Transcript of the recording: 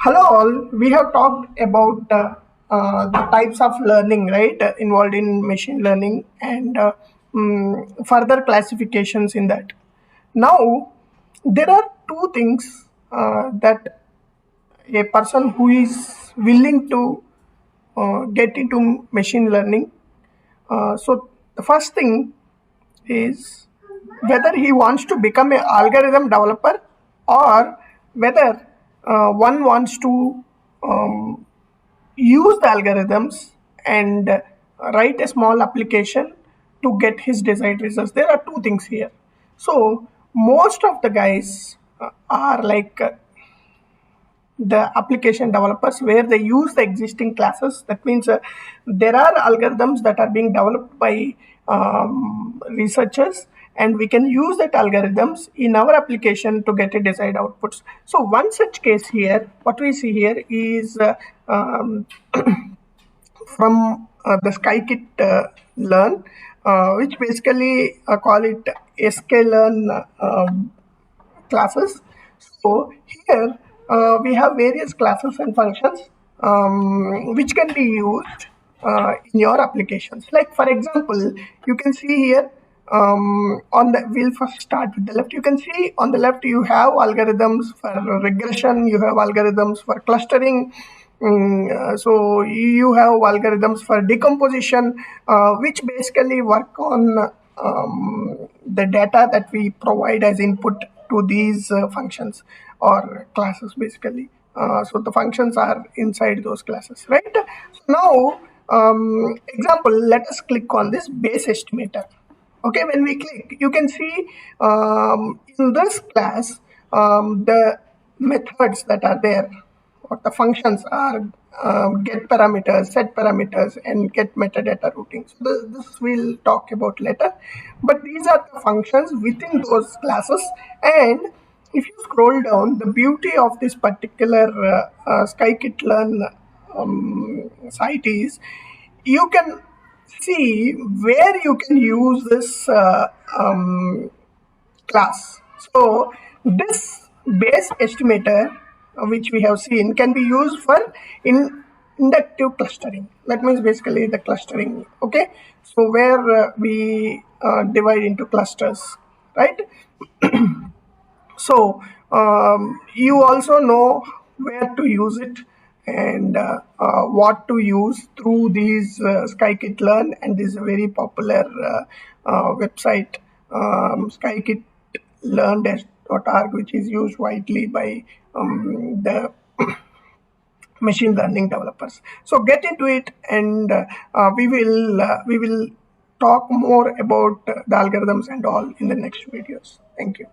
Hello all, we have talked about the types of learning, right, involved in machine learning and further classifications in that. Now, there are two things that a person who is willing to get into machine learning. So, the first thing is whether he wants to become an algorithm developer or whether one wants to use the algorithms and write a small application to get his desired results. There are two things here. So most of the guys are like the application developers where they use the existing classes. That means there are algorithms that are being developed by researchers, and we can use that algorithms in our application to get a desired outputs. So one such case here, what we see here is from the Scikit-learn, which basically call it Scikit-learn classes. So here we have various classes and functions which can be used in your applications. Like for example, you can see here on the, we'll first start with the left. You can see on the left you have algorithms for regression, you have algorithms for clustering. So you have algorithms for decomposition, which basically work on the data that we provide as input to these functions or classes basically. So the functions are inside those classes, right? So now, example, let us click on this base estimator. Okay, when we click, you can see in this class the methods that are there, or the functions are get parameters, set parameters, and get metadata routing. So this we'll talk about later. But these are the functions within those classes. And if you scroll down, the beauty of this particular Scikit-learn site is you can see where you can use this class. So this base estimator, which we have seen, can be used for inductive clustering. That means basically the clustering. Okay, so where we divide into clusters, right? So you also know where to use it and what to use through these Scikit-learn, and this is a very popular website, Scikit-learn.org, which is used widely by the machine learning developers. So get into it, and we will talk more about the algorithms and all in the next videos. Thank you.